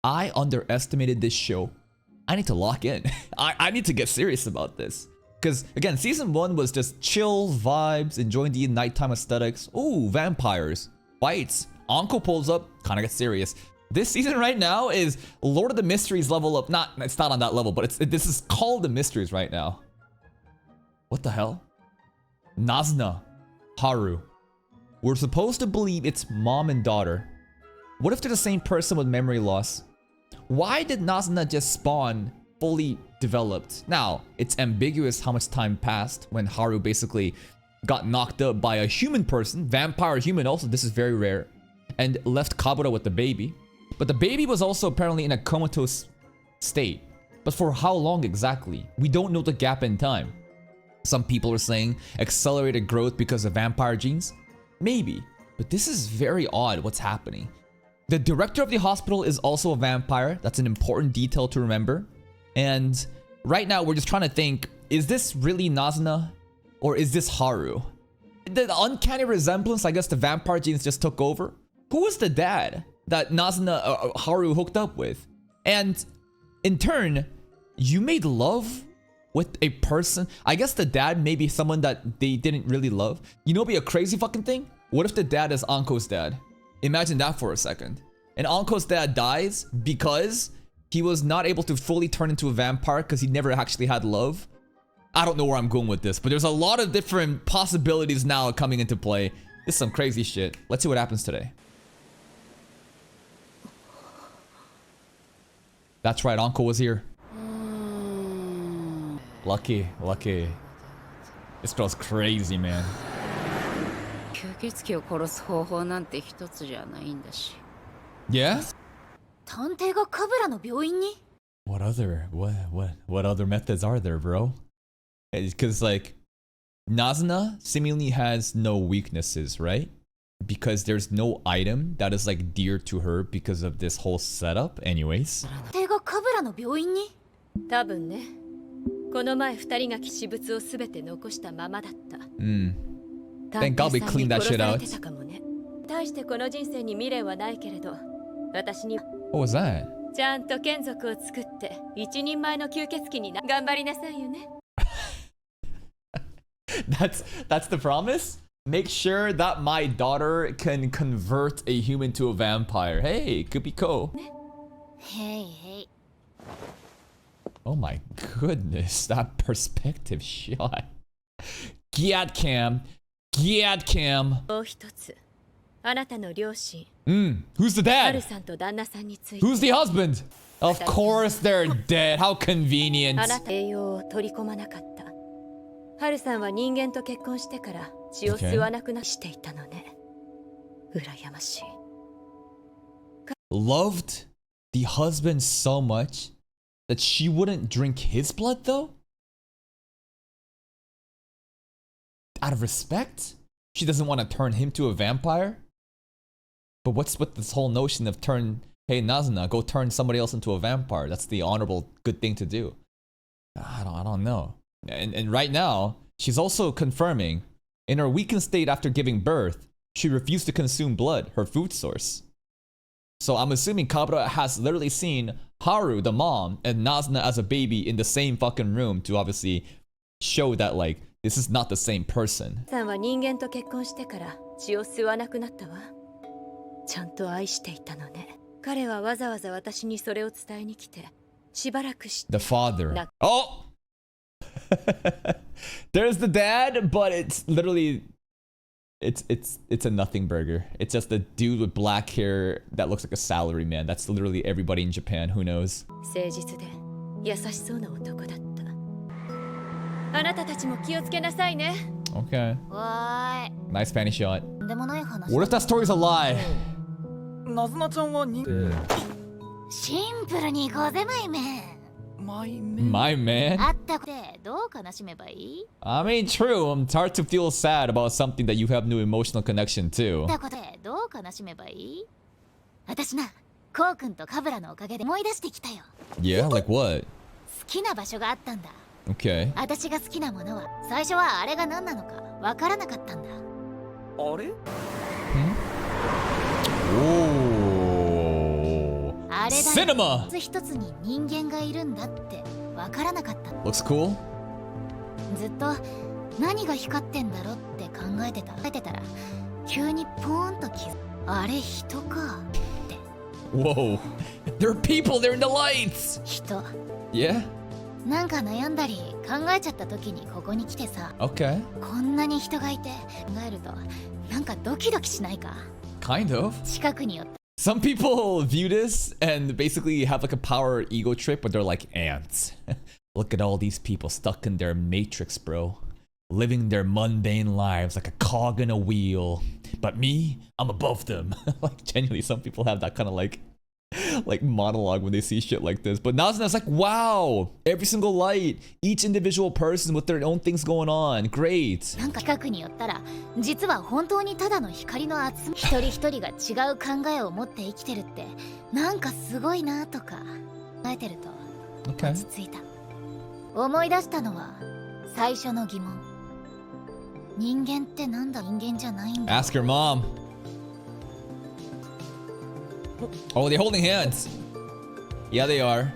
I underestimated this show. I need to lock in. I need to get serious about this. Because, again, Season 1 was just chill vibes, enjoying the nighttime aesthetics. Ooh, vampires. Fights. Anko pulls up, kind of gets serious. This season right now is Lord of the Mysteries level up. It's not on that level, but this is called the Mysteries right now. What the hell? Nazuna. Haru. We're supposed to believe it's mom and daughter. What if they're the same person with memory loss? Why did Nazuna just spawn fully developed? Now, it's ambiguous how much time passed when Haru basically got knocked up by a human person, vampire human also, this is very rare, and left Kabura with the baby. But the baby was also apparently in a comatose state. But for how long exactly? We don't know the gap in time. Some people are saying accelerated growth because of vampire genes. Maybe, but this is very odd what's happening. The director of the hospital is also a vampire. That's an important detail to remember. And right now we're just trying to think, is this really Nazuna or is this Haru? The uncanny resemblance, I guess the vampire genes just took over. Who was the dad that Nazuna Haru hooked up with? And in turn, you made love with a person. I guess the dad may be someone that they didn't really love. You know, what'd be a crazy fucking thing? What if the dad is Anko's dad? Imagine that for a second. And Anko's dad dies because he was not able to fully turn into a vampire because he never actually had love. I don't know where I'm going with this, but there's a lot of different possibilities now coming into play. This is some crazy shit. Let's see what happens today. That's right, Anko was here. Lucky, lucky. This girl's crazy, man. Yeah? What other methods are there, bro? Because like Nazuna seemingly has no weaknesses, right? Because there's no item that is like dear to her because of this whole setup. Anyways. Thank God we cleaned that shit out. What was that? That's the promise? Make sure that my daughter can convert a human to a vampire. Hey, could be cool. Hey. Oh my goodness, that perspective shot. Giat cam. Who's the dad? Who's the husband? Of course they're dead. How convenient. Loved the husband so much that she wouldn't drink his blood though? Out of respect? She doesn't want to turn him to a vampire? But what's with this whole notion of hey Nazuna, go turn somebody else into a vampire? That's the honorable good thing to do. I don't know. And right now, she's also confirming, in her weakened state after giving birth, she refused to consume blood, her food source. So I'm assuming Kabura has literally seen Haru, the mom, and Nazuna as a baby in the same fucking room to obviously show that like, this is not the same person. The father. Oh! There's the dad, but it's literally it's a nothing burger. It's just a dude with black hair that looks like a salaryman. That's literally everybody in Japan. Who knows? Okay. Nice fanny shot. What if that story's a lie? My man? I mean, true. It's hard to feel sad about something that you have no emotional connection to. Yeah, like what? Okay. Cinema! 一つに人間がいるんだってわからなかった。 Looks cool. ずっと何が光ってんだろって考えてたら急にポーンと気づあれ人かって。 Whoa. There are people there in the lights! 人 Yeah? なんか悩んだり考えちゃった時にここに来てさ、 Okay. こんなに人がいて考えるとなんかドキドキしないか。 Kind of. 近くに寄って Some people view this and basically have like a power ego trip, but they're like ants. Look at all these people stuck in their matrix, bro. Living their mundane lives like a cog in a wheel. But me, I'm above them. Like genuinely, some people have that kind of like monologue when they see shit like this. But Nazuna's like, wow, every single light, each individual person with their own things going on. Great. なんか近くに寄ったら実は本当にただの光の集め、一人一人が違う考えを持って生きてるってなんかすごいなとか考えてると Okay. 落ち着いた。思い出したのは最初の疑問。人間ってなんだ、人間じゃないんだ。 Ask your mom. Oh, they're holding hands. Yeah, they are.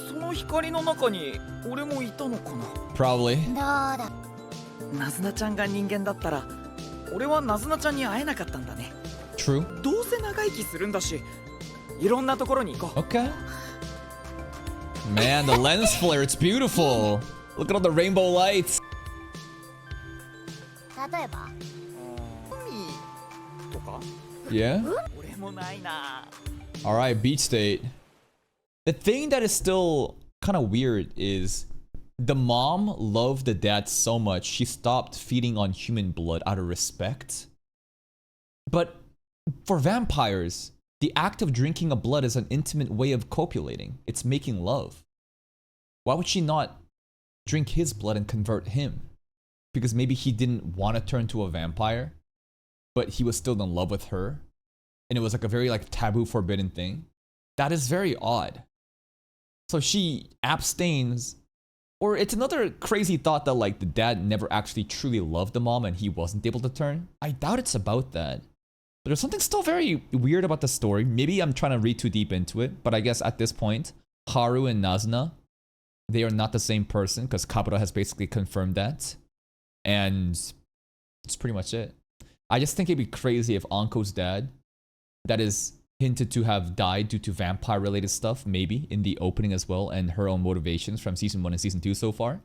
その光の中に俺もいたのかな。 Probably. どうだ。ナズナちゃんが人間だったら俺はナズナちゃんに会えなかったんだね。 True. どうせ長生きするんだしいろんなところに行こう。 Okay. Man, the lens flare, it's beautiful. Look at all the rainbow lights. 例えば海とか Yeah? 俺もないな。 Alright, beach state. The thing that is still kind of weird is the mom loved the dad so much she stopped feeding on human blood out of respect. But for vampires, the act of drinking a blood is an intimate way of copulating. It's making love. Why would she not drink his blood and convert him? Because maybe he didn't want to turn to a vampire, but he was still in love with her. And it was like a very like taboo, forbidden thing. That is very odd. So she abstains, or it's another crazy thought that like the dad never actually truly loved the mom and he wasn't able to turn. I doubt it's about that. But there's something still very weird about the story. Maybe I'm trying to read too deep into it, but I guess at this point, Haru and Nazuna, they are not the same person because Kabuto has basically confirmed that. And that's pretty much it. I just think it'd be crazy if Anko's dad, that is hinted to have died due to vampire related stuff, maybe in the opening as well, and her own motivations from season 1 and season 2 so far,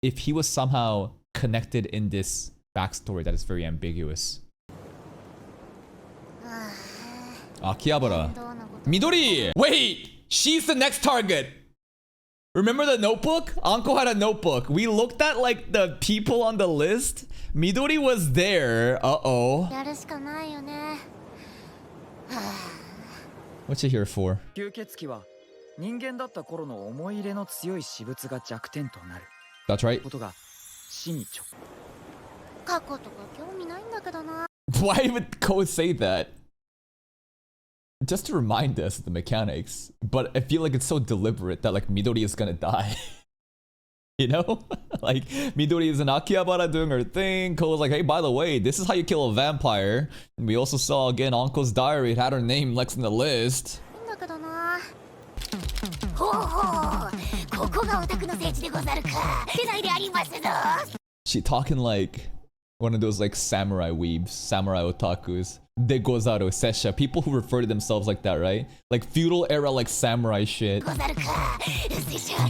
if he was somehow connected in this backstory that is very ambiguous. Akihabara. Midori! Wait! She's the next target! Remember the notebook? Anko had a notebook. We looked at like the people on the list. Midori was there. Uh-oh. やるしかないよね。 What you here for? 吸血鬼は人間だった頃の思い入れの強い私物が弱点となる That's right. ことが死に直。過去とか興味ないんだけどな。 Why would Ko say that? Just to remind us of the mechanics. But I feel like it's so deliberate that like Midori is gonna die. You know? Like Midori is in Akihabara doing her thing. Ko's like, hey, by the way, this is how you kill a vampire. And we also saw again Anko's diary. It had her name next in the list. だけどな。ほうほう。ここがオタクの聖地でござるか。世代でありますぞ。 She talking like one of those like samurai weebs, samurai otakus. De gozaru, sesha. People who refer to themselves like that, right? Like feudal era, like samurai shit. ござるか。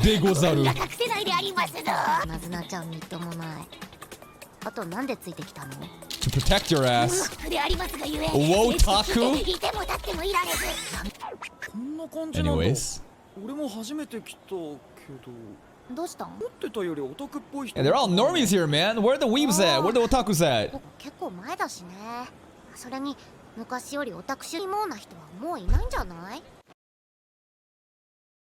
でござる。学世代でありますぞ。ナズナちゃんみっともない。あとなんでついてきたの？ To protect your ass. でありますがゆえ。OTAKU? いても立ってもいられず。こんな感じなんだ。 Anyways. 俺も初めて来たけど。どうしたん？思ってたよりオタクっぽい人。 Yeah, they're all normies here, man. Where are the weebs at? Where are the otakus at? 結構前だしね。それに昔よりオタク主義な人はもういないんじゃない？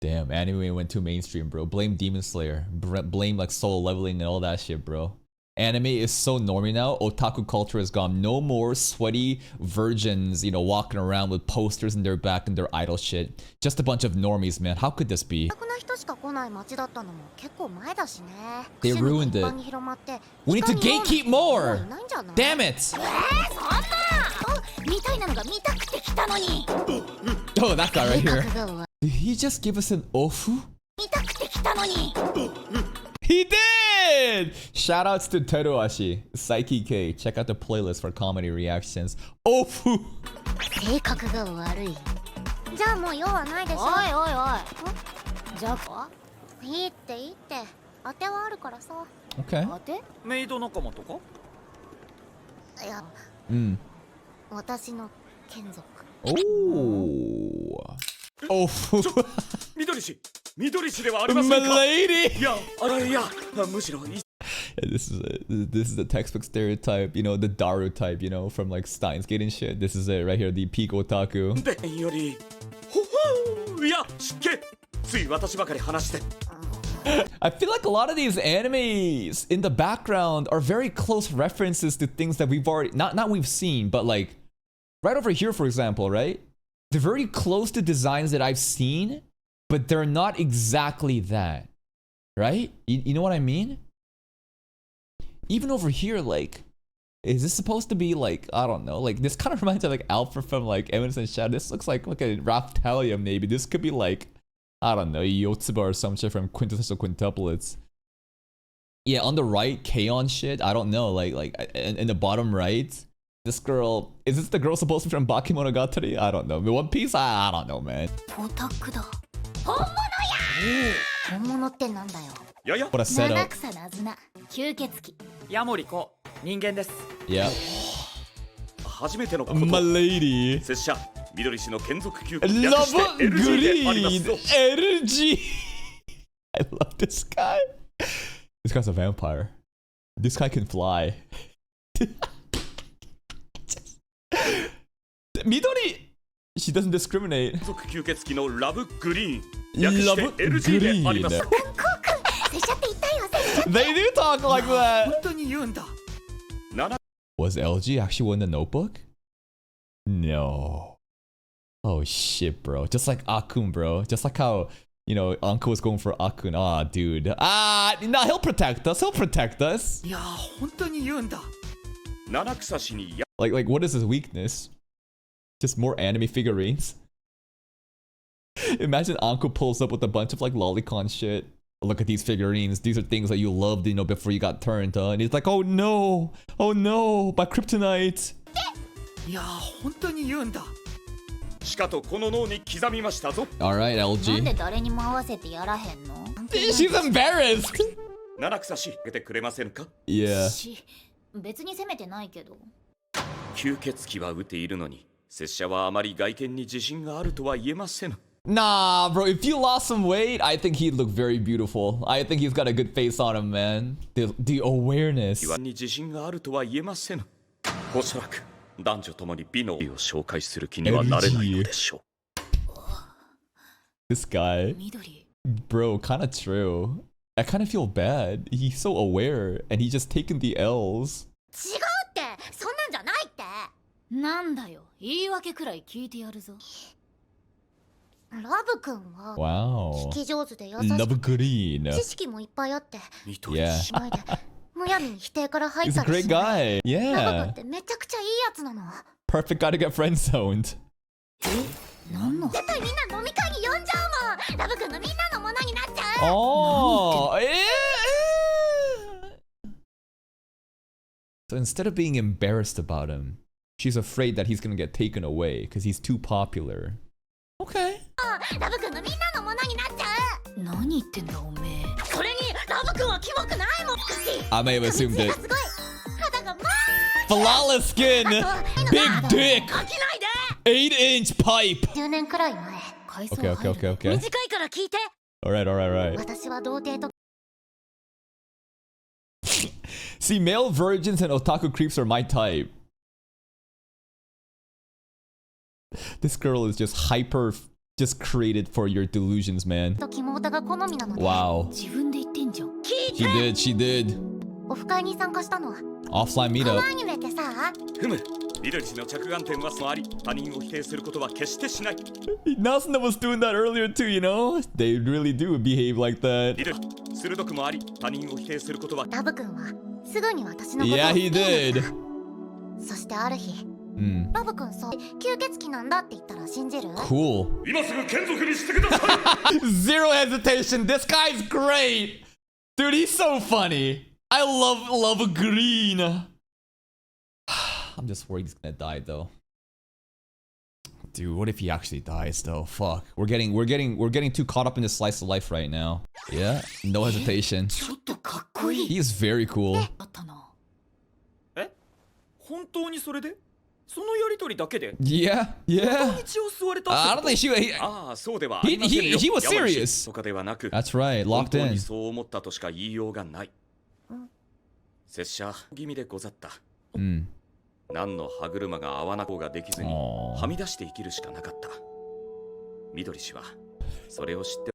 Damn, anime went too mainstream, bro. Blame Demon Slayer. Blame like soul leveling and all that shit, bro. Anime is so normie now. Otaku culture is gone. No more sweaty virgins, you know, walking around with posters in their back and their idol shit. Just a bunch of normies, man. How could this be? They ruined it. We need to gatekeep more. Damn it! みたいなのが見たくて来たのに。 Oh, that guy right 計 here. 画が終わ Did he just give us an ofu? 見たくて来たのに。 He did! Shoutouts to Teruashi, Psyche K. Check out the playlist for comedy reactions. Ofu! 性格が悪い。じゃあもう用はないでしょ。おいおいおい。じゃあいいっていいって。当てはあるからさ。 Okay. 当て？メイド仲間とか？いや、私の眷属。Oh. Ofu. 緑氏ではありませんか？ Milady! いや、いや、むしろ。 This is the textbook stereotype, you know, the Daru type, you know, from like Steins Gate and shit. This is it right here, the peak otaku. でより、いや、失敬。つい私ばかり話して。 I feel like a lot of these animes in the background are very close references to things that we've already not we've seen, but like right over here, for example, right? They're very close to designs that I've seen, but they're not exactly that, right? You know what I mean? Even over here, like, is this supposed to be like, I don't know, like this kind of reminds me of like Alpha from like Eminence and Shadow. This looks like a Raphtalia maybe. This could be like, I don't know, Yotsuba or some shit from Quintessential Quintuplets. Yeah, on the right, K-On shit, I don't know, like in the bottom right, this girl, is this the girl supposed to be from Bakemonogatari? I don't know. One Piece? I don't know, man. オタクだ。本物や。本物ってなんだよ。やや。 What a 七 setup. 草なずな、吸血鬼。ヤモリコ、人間です。 Yeah. 初めてのこと。 My lady. 拙者、緑氏の眷属級。略 Love して LG であります Green. ぞ。 LG. I love this guy. This guy's a vampire. This guy can fly. Midori. She doesn't discriminate. 眷属吸血鬼のラブグリーン。略して Love LG であります。 Green. 拙者って言ったよ、拙者。 They do talk like 本 that. 当に言うんだ。7 Was LG actually in the notebook? No. Oh shit, bro. Just like Akun, bro. Just like how, you know, Anko was going for Akun. Ah, dude. Nah, he'll protect us. He'll protect us. いや、本当に言うんだ。七草氏にや。 Like, what is his weakness? Just more anime figurines. Imagine Anko pulls up with a bunch of like lolicon shit. Look at these figurines. These are things that you loved, you know, before you got turned, huh? And he's like, oh no, my kryptonite. いや、本当に言うんだ。しかとこの脳に刻みましたぞ。 All right, なん LG. で誰にも合わせてやらへんの？ She's embarrassed. 七草氏、受けてくれませんか？ Yeah. 別に責めてないけど。吸血鬼は打っているのに、拙者はあまり外見に自信があるとは言えません。 Nah, bro, if you lost some weight, I think he'd look very beautiful. I think he's got a good face on him, man. The awareness. に自信があるとは言えません。おそらく男女ともに美の美を紹介する気にはなれないのでしょう。 This guy. 緑。 Bro, kind of true. I kind of feel bad. He's so aware, and he's just taking the L's. 違うって、そんなんじゃないって。なんだよ、言い訳くらい聞いてやるぞ。ラブ君は Wow. 聞き上手で優し Love く green. 知識もいっぱいあって Yeah. しまいでむやみに否定から入っ He's a たり great しない guy. ラブ君 Yeah. ってめちゃくちゃいいやつなの。 Perfect guy to get friend zoned. なんの絶対みんな飲み会に呼んじゃうもん。ラブ君がみんなのものになっちゃう。 Oh. So instead of being embarrassed about him, she's afraid that he's gonna get taken away because he's too popular. Okay. ラブ君がみんなのものになっちゃう。何言ってんだおめえ。それにラブ君はキモくないもん。 I may have assumed it. すごい肌がま Flawless skin! Big dick! 飽きないで。 8-inch pipe! 10年くらい前回想 Okay, 入 okay, る okay, okay. 短いから聞いて。 Alright, alright, alright. 私は童貞と See, male virgins and otaku creeps are my type. This girl is just just created for your delusions, man. キモオタが好みなので Wow. 自分で言ってんじゃん。聞い She て。 did. オフ会に参加したのは Offline こ meetup. のアニメってさ、ふむ、緑氏の着眼点はそうあり、他人を否定することは決してしない。 Nasuna was doing that earlier too, you know? They really do behave like that. 緑、鋭くもあり、他人を否定することは。ラブ君はすぐに私のことを Yeah, 好き he になっ did. た。そしてある日ラブ君さ、吸血鬼なんだって言ったら信じる？ Cool. 今すぐ眷属にしてください Zero hesitation. This guy's great. Dude, he's so funny. I love green. I'm just worried he's gonna die though. Dude, what if he actually dies though? Fuck. We're getting too caught up in this slice of life right now. Yeah, no hesitation. ちょっとかっこいい。 He is very cool. だったな。え、本当にそれで？そのやりとりだけで？ Yeah, 本当 yeah. に血を吸われた I って don't こ think と？ he ああそうでは He- he was serious. とかではなく That's right, 本 locked 当に in. そう思ったとしか言いようがない拙者気味でござった Mm. 何の歯車が合わなこうができずに Aww. はみ出して生きるしかなかった緑氏はそれを知って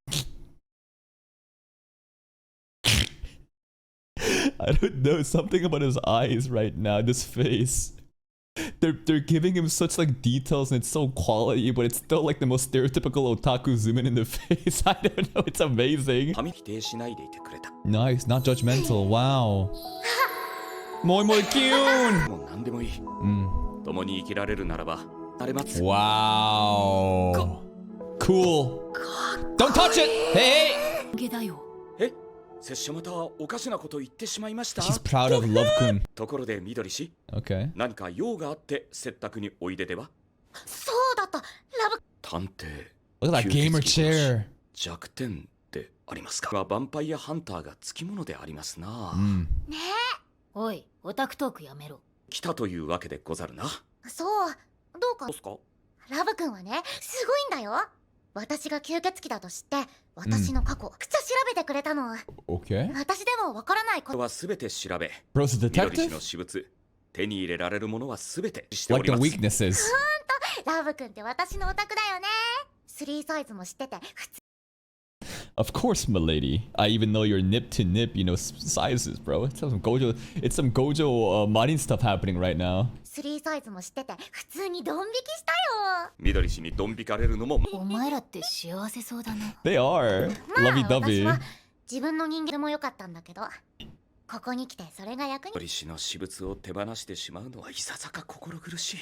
I don't know, something about his eyes right now, this face. They're giving him such like details and it's so quality, but it's still like the most stereotypical otaku zoom in the face. I don't know, it's amazing. はみ否定しないでいてくれた Nice, not judgmental. Wow. Moi moi cute. もう何でもいい Mm. 共に生きられるならばあれ待つ Wow. Cool. Don't touch it. Hey, hey. ゲだよ。え拙者またおかしなこと言ってしまいました He's proud of Love-kun. ところで緑氏 Okay. 何か用があって接託においでではそうだった。ラブ。探偵 Look at that gamer chair. 弱点ってありますかはヴァンパイアハンターがつきものでありますな、 Mm. ねえ。おい、オタクトークやめろ。来たというわけでござるなそう。どうかどう。すか？ラブ君はね、すごいんだよ。私が吸血鬼だと知って、私の過去、くちゃ調べてくれたの。 Okay. 私でもわからないこ。ことはすべて調べ Bro's a 緑氏 detective? の私物手に入れられるものはすべてしてお Like り the ます weaknesses. ラブ君って私のオタクだよね。3サイズも知ってて、普通 Of course, milady. I even know your nip to nip, sizes, bro. It's some Gojo modding stuff happening right now. 3サイズも知ってて、普通にドン引きしたよ。緑氏にドン引かれるのもお前らって幸せそうだな。 They are まあ lovey 私 dovey. は自分の人間も良かったんだけど、ここに来てそれが役に。緑氏の私物を手放してしまうのはいささか心苦しい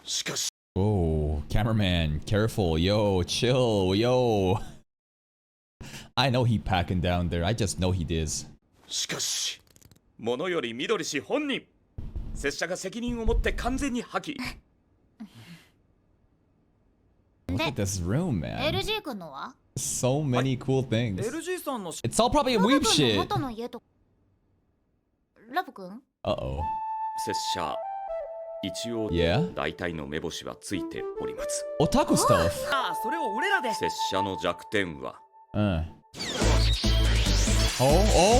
しかし Whoa, cameraman, careful, yo, chill, yo. I know he packing down there. I just know he is. しかし物より緑氏本人拙者が責任を持って完全に破棄 Look at this room, man. LG 君のは So many cool things. LG さんの It's all probably ラブ weeb 君 shit. の元の家と。ラブ君 Uh-oh. 拙者一応 Yeah? 大体の目星はついております Otaku stuff. ああ、それを俺らで。拙者の弱点は Oh?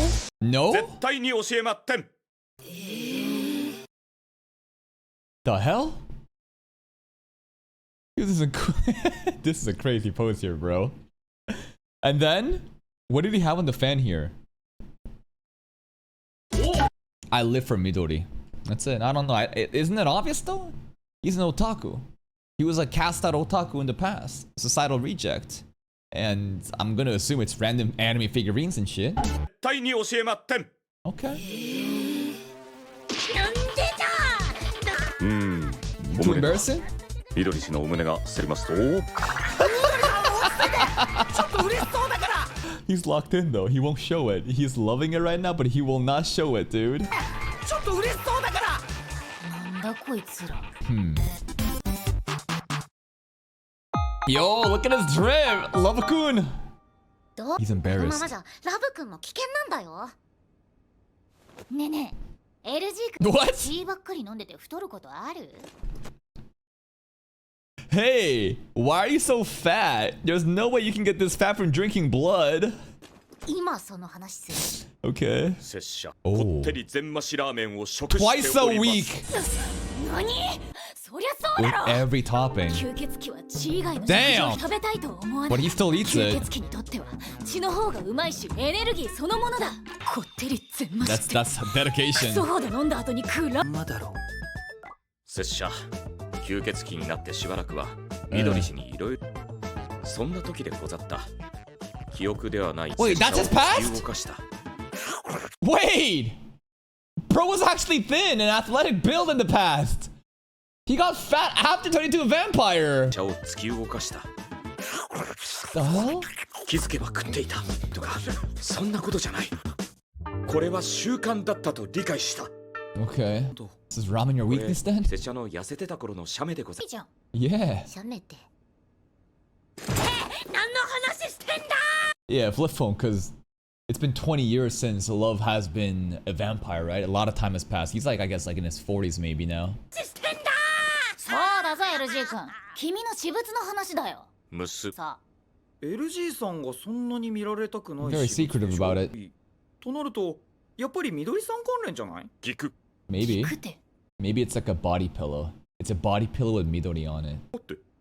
絶 No? 対に教えまってん The hell? This is this is a crazy pose here, bro. And then, what did he have on the fan here? I live for Midori. That's it. I don't know. Isn't it obvious though? He's an otaku. He was a cast out otaku in the past. Societal reject. And I'm gonna assume it's random anime figurines and shit. 絶対に教えまってん Okay. なんでだ。 Too embarrassing? 緑氏のお胸がせりますと He's locked in though. He won't show it. He's loving it right now, but he will not show it, dude. ちょっと嬉しそうだから。なんだこいつら。 Yo, look at his drip! Love-kun! どう He's このま embarrassed. まじゃラブ君も危険なんだよ。ねえねえ、LG 君 What? 血ばっかり飲んでて太ることある？ Hey, why are you so fat? There's no way you can get this fat from drinking blood. 今その話す Okay. 拙者おーこってり全増しラーメンを食し Twice て a おります week る。何？そりゃそう with だろ。 every topping. 吸血鬼は血以外の食 Damn! 事を食べたいと思わな But い。 he still eats 吸 it. 血鬼にとっては血の方がうまいしエネルギーそのものだ。こってり全増しって That's ク dedication. ソほど飲んだ後に食ら。まだろ。拙者吸血鬼になってしばらくは緑氏にいろいろそんな時でござった記憶ではない Wait, that's his past? 突き動かした Wait! Bro was actually thin and athletic build in the past. He got fat after turning into a vampire. 茶を突き動かした。 The hell? 気づけば食っていたとか、そんなことじゃない。これは習慣だったと理解した。 Okay. This is ramen your weakness then? 拙者の痩せてた頃の写メでございいいじゃん Yeah. しゃべって何の話してんだ Yeah, flip phone, because it's been 20 years since Love has been a vampire, right? A lot of time has passed. He's like, I guess, like in his 40s maybe now. してんだそうだぞ LG 君君の私物の話だよむす。さ LG さんがそんなに見られたくない Very 仕事で secretive しょ about it. となるとやっぱりみどりさん関連じゃない聞く。 Maybe. 食って Maybe it's like a body pillow. It's a body pillow with Midori on it.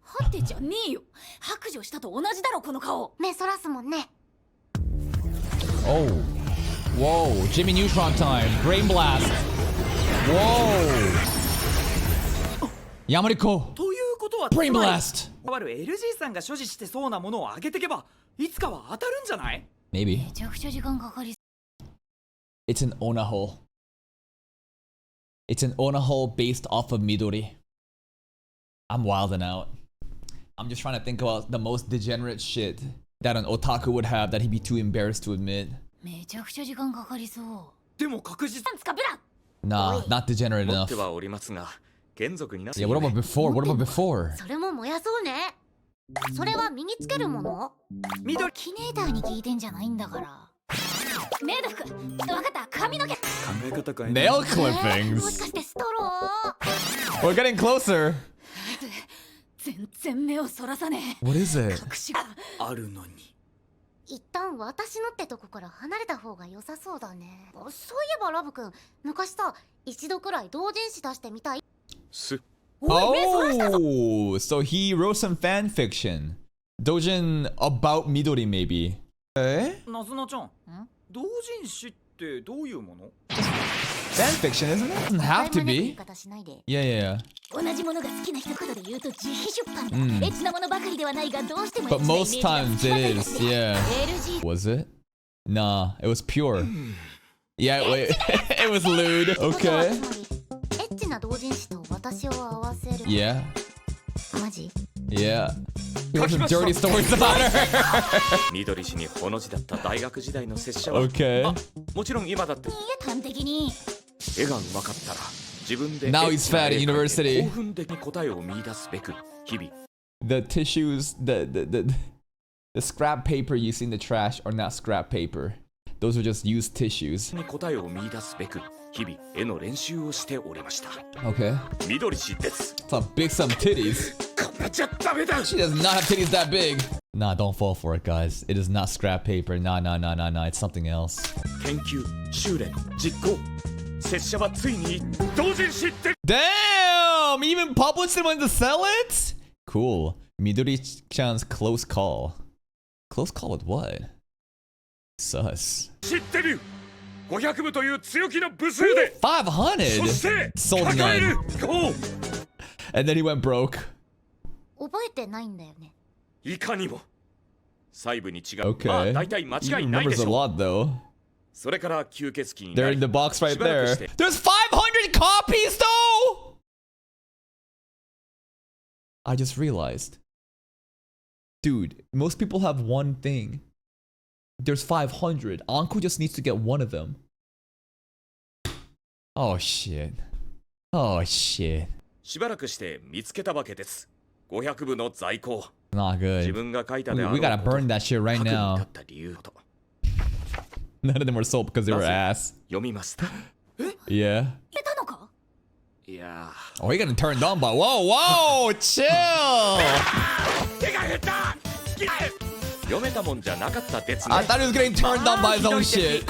はてじゃねえよ白状したと同じだろこの顔目そらすもんね Oh. Whoa. Jimmy Neutron time. Brain blast. Whoa. Yamariko. ということは Brain blast. つまり LG さんが所持してそうなものを上げてけばいつかは当たるんじゃない Maybe. めちゃくちゃ時間かかり It's an Ona hole. It's an Ona hole based off of Midori. I'm wilding out. I'm just trying to think about the most degenerate shit that an otaku would have that he'd be too embarrassed to admit. めちゃくちゃ時間かかりそうでも確実なんつかブラ Nah, not degenerate 持っ enough. てはおりますが、眷属になって Yeah, what about before? What about before? それも燃やそうねそれは身につけるものみどりキネーターに聞いてんじゃないんだからメイド服わかった髪の毛考え方変え Nail もし clippings. かしてストロ We're getting closer. ー全然目をそらさね What is え it? 隠しがあるのに一旦私のってとこから離れた方が良さそうだねそういえばラブ君昔さ一度くらい同人誌出してみたいす。おい目そらしたぞ Oh, so he wrote some fan fiction. Dojin about Midori, maybe. Eh? なずなちゃん同人誌ってどういうもの Fan fiction, isn't it? Doesn't have to 言い be. 方しないで Yeah, yeah, yeah. 同じものが好きな一言で言うと自費出版だ、うんエッチなものばかりではないがどうしてもエ But ッチなイメー most ジが times つきま it せん is, で yeah. LG Was it? Nah, it was pure. Yeah, wait. It was lewd. ことは Okay. つまりエッチな同人誌と私を合わせる Yeah, マジ yeah. He wrote some dirty stories about her. 緑氏にほの字だった大学時代の拙者は、 Okay. もちろん今だっていいえ端的に絵がうまかったら自分で Now he's fat in university. 興奮的に答えを見出すべく日々 The tissues, the scrap paper you see in the trash are not scrap paper. Those are just used tissues. に答えを見出すべく日々絵の練習をしておりました。 Okay. 緑氏です。 Some big some titties. こんなじゃダメだ。 She does not have titties that big. Nah, don't fall for it, guys. It is not scrap paper. Nah. It's something else. 研究、修練、実行。拙者はついに同人誌って Damn! Even published it when to sell it? Cool. Midori-chan's close call. Close call with what? Sus. 知ってる。500部という強気の部数で。そ 500? して Sold 抱える。 none. こう。 And then he went broke. 覚えてないんだよねいかにも。細部に違う。 Okay. まあ大体間 He 違いないで remembers し a ょう。 lot, though. それから吸血鬼に They're な in り the box right しばらく there. して There's 500 copies, though! I just realized. Dude, most people have one thing. There's 500. Anko just needs to get one of them. Oh, shit. Oh, shit. しばらくして見つけたわけです。500部の在庫。 Not 自 good. 分が書いた We, であろ we う gotta こと burn that shit right 核に now. 立った理由と None of them were sold because they were な ass. 読みました。 Yeah. 出たのかいや Oh, he getting turned on by. Whoa, whoa, chill. 手が減った。読めたもんじゃなかったですね。 I thought he was getting turned on by his own shit.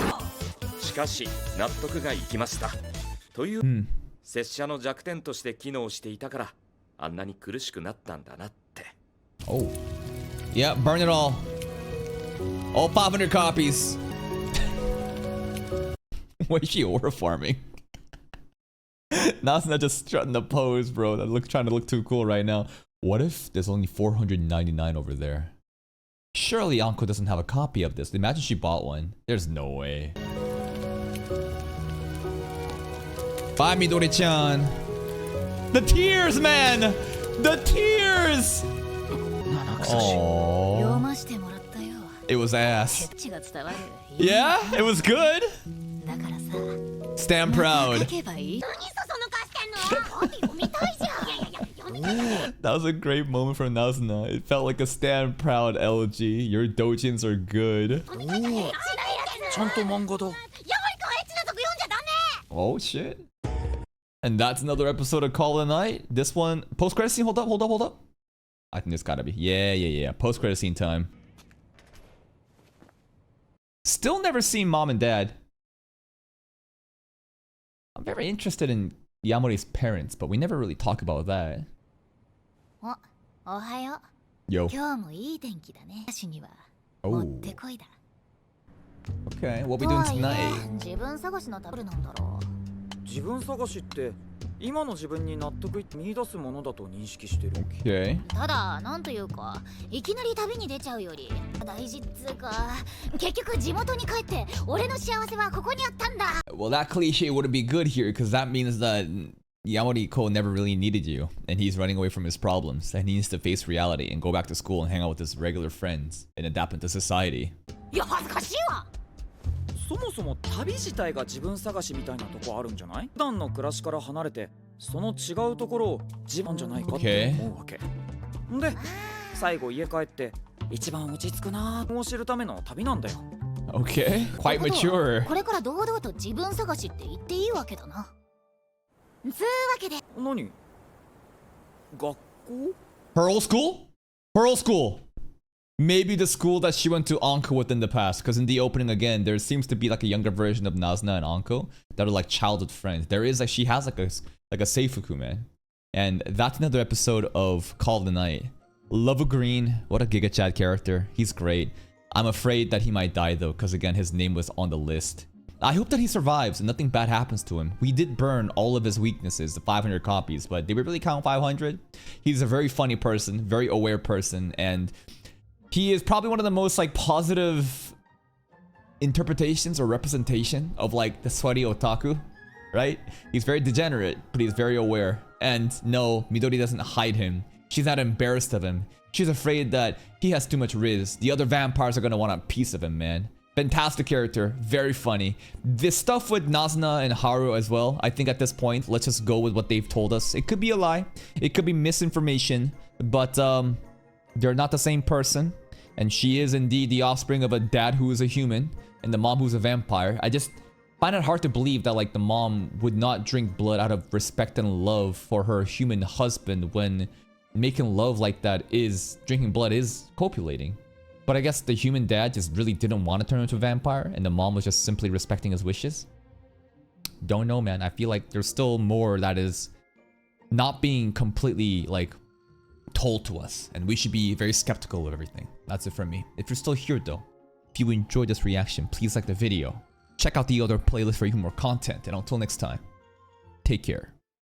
しかし納得がいきました。という、 Hmm. 拙者の弱点として機能していたからあんなに苦しくなったんだなって。 Oh. Yeah, burn it all. All 500 copies. What is she aura farming? That's not just strutting the pose, bro. Trying to look too cool right now. What if there's only 499 over there? Surely Anko doesn't have a copy of this. Imagine she bought one. There's no way. Bye, Midori-chan. The tears, man! The tears! 七草氏 Oh, 読ましてもらったよ。 it was ass. ケチが伝わる。 Yeah, it was good. だからさ、 Stand 書 proud. けばいい。何そそのかしてんの？だって読みたいじゃん。いやいやいや、読みたい。 That was a great moment from Nazuna. It felt like a stand proud elegy. Your dojins are good. ちゃんと漫画だ。 Oh shit. And that's another episode of Call of the Night. This one, post-credit scene. Hold up. I think it's gotta be. Yeah. Post-credit scene time. Still never seen mom and dad. I'm very interested in Yamori's parents, but we never really talk about that. おはよう。 Yo. 今日もいい天気だね。私には Oh. もってこいだ。 Okay, what we と doing はいえ tonight? 自分探しのタブルなんだろ自分探しって今の自分に納得いって見出すものだと認識してる。 Okay. う。ただなんというか、いきなり旅に出ちゃうより大事っつうか、結局地元に帰って俺の幸せはここにあったんだ。 Well, that cliche wouldn't be good here because that means that Yamori-ko never really needed you and he's running away from his problems and he needs to face reality and go back to school and hang out with his regular friends and adapt into society. いや恥ずかしいわ。そもそも旅自体が自分探しみたいなとこあるんじゃない？普段の暮らしから離れてその違うところを自分じゃないかって思うわけ。んで最後家帰って一番落ち着くなーを知るための旅なんだよ。 Okay, quite ってことは mature. これから堂々と自分探しって言っていいわけだな。つうわけで何？学校？ Pearl School? Pearl School! Maybe the school that she went to Anko with in the past, because in the opening again, there seems to be like a younger version of Nazuna and Anko that are like childhood friends. There is like, she has like a Seifuku, man. And that's another episode of Call of the Night. Love Green, what a Giga Chad character. He's great. I'm afraid that he might die though, because again, his name was on the list. I hope that he survives and nothing bad happens to him. We did burn all of his weaknesses, the 500 copies, but did we really count 500? He's a very funny person, very aware person, and he is probably one of the most like positive interpretations or representation of like the sweaty otaku, right? He's very degenerate, but he's very aware. And no, Midori doesn't hide him. She's not embarrassed of him. She's afraid that he has too much riz. The other vampires are gonna want a piece of him, man. Fantastic character, very funny. This stuff with Nazuna and Haru as well, I think at this point, let's just go with what they've told us. It could be a lie, it could be misinformation, but they're not the same person. And she is indeed the offspring of a dad who is a human and the mom who's a vampire. I just find it hard to believe that like the mom would not drink blood out of respect and love for her human husband when making love like that is drinking blood is copulating. But I guess the human dad just really didn't want to turn into a vampire and the mom was just simply respecting his wishes. Don't know, man. I feel like there's still more that is not being completely like told to us, and we should be very skeptical of everything. That's it from me. If you're still here though, if you enjoyed this reaction, please like the video. Check out the other playlist for even more content, and until next time, take care.